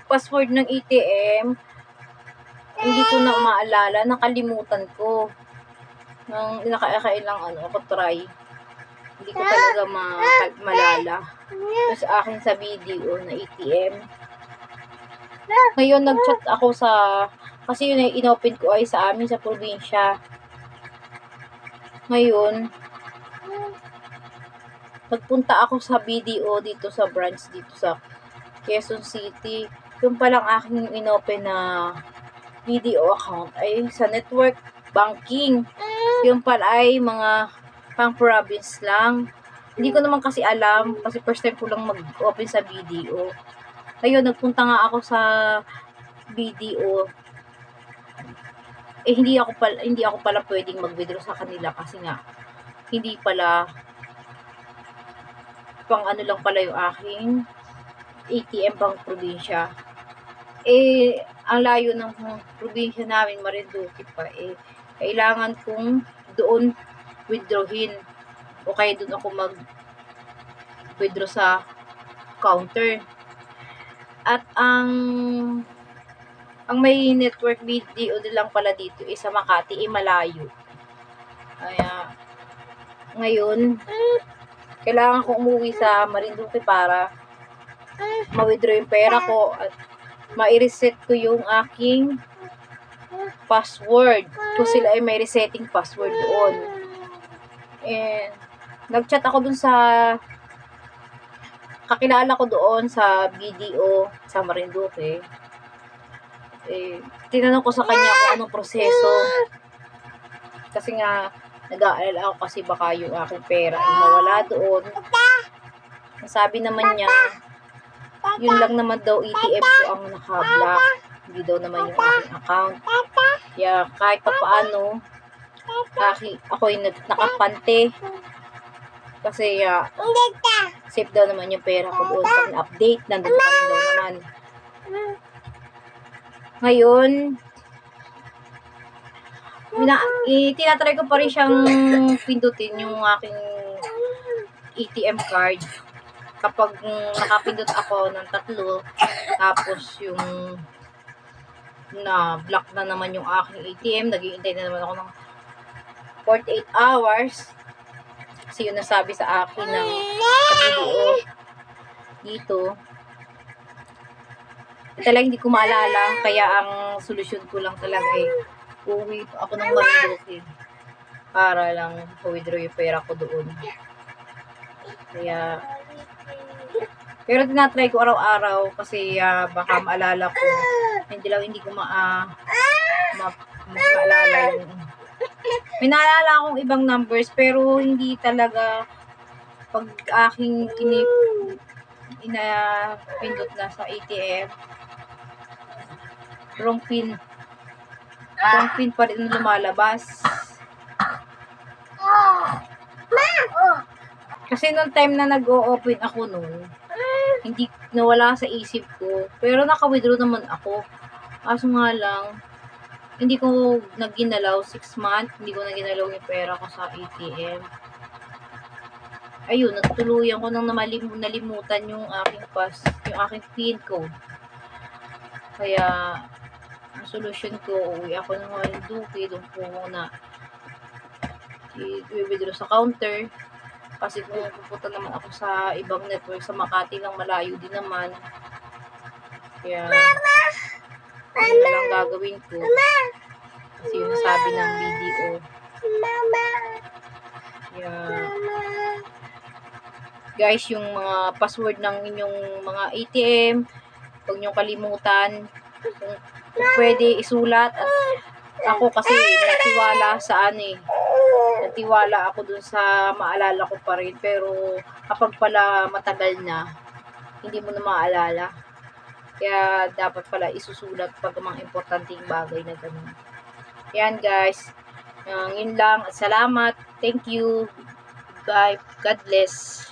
password ng ATM, hindi ko na maalala, nakalimutan ko. Nang nakakailang ako try. Hindi ko talaga malala. Sa akin sa video na ATM. Ngayon, nag-chat ako kasi yun ay inopen ko ay sa amin sa probinsya. Ngayon, nagpunta ako sa BDO dito sa branch dito sa Quezon City. Yung palang aking inopen na BDO account ay sa network banking. Yung pala ay mga pang province lang. Hindi ko naman kasi alam kasi first time ko lang mag-open sa BDO. Ayun, nagpunta nga ako sa BDO. Hindi ako pala pwedeng mag-withdraw sa kanila kasi nga hindi pala pang ano lang pala yung aking ATM pang probinsya. Ang layo ng probinsya namin, Marinduque pa, kailangan kong doon withdrawin o kaya doon ako mag-withdraw sa counter. At ang may network BDO lang pala dito sa Makati, malayo. Kaya ngayon, kailangan ko umuwi sa Marinduque para ma-withdraw yung pera ko at ma-reset ko yung aking password. Kung sila ay may resetting password doon. Nag-chat ako dun sa kakilala ko doon sa BDO sa Marinduque. Tinanong ko sa kanya kung anong proseso. Kasi nga, nag-aalala ako kasi baka yung aking pera ay mawala doon. Sabi naman niya, yun lang naman daw ATM ko ang naka-block. Hindi daw naman yung aking account. Kaya kahit pa paano, ako ay nakapante. Kasi safe daw naman yung pera ko doon. Pag na-update, nandun pa rin daw naman. Ngayon, tinatry ko pa rin siyang pindutin yung aking ATM card. Kapag nakapindot ako ng 3, tapos yung na-block na naman yung aking ATM, naghihintay na naman ako ng 48 hours. Kasi yun nasabi sa akin ng BDO dito. Talagang hindi ko maalala, kaya ang solusyon ko lang talaga uuwi ako ng Marinduque para lang withdraw yung pera ko doon. Kaya pero tinatry ko araw-araw kasi baka maalala ko. Hindi ko maalala yung may naalala akong ibang numbers pero hindi talaga pag aking pindot na sa ATM, wrong pin pa rin lumalabas. Kasi nung time na nag-o-open ako noon, hindi nawala sa isip ko. Pero naka-withdraw naman ako. Kaso nga lang, hindi ko naginalaw 6 months, hindi ko naginalaw yung pera ko sa ATM. Ayun, natuluyan ko nang nalimutan yung aking PIN code. Kaya, ang solusyon ko, uwi ako ng Marinduque, doon po muna i-withdraw sa counter. Kasi kung pupunta naman ako sa ibang network, sa Makati lang, malayo din naman. Kaya, ano na lang gagawin ko. Kasi yun sabi ng BDO. Kaya, guys, yung mga password ng inyong mga ATM, huwag niyong kalimutan. Kung pwede, isulat. At ako kasi natiwala natiwala ako dun sa maalala ko pa rin. Pero kapag pala matagal na, hindi mo na maalala. Kaya dapat pala isusulat pag mga importanteng bagay na ganun. Yan guys. Yun lang. Salamat. Thank you. Bye. God bless.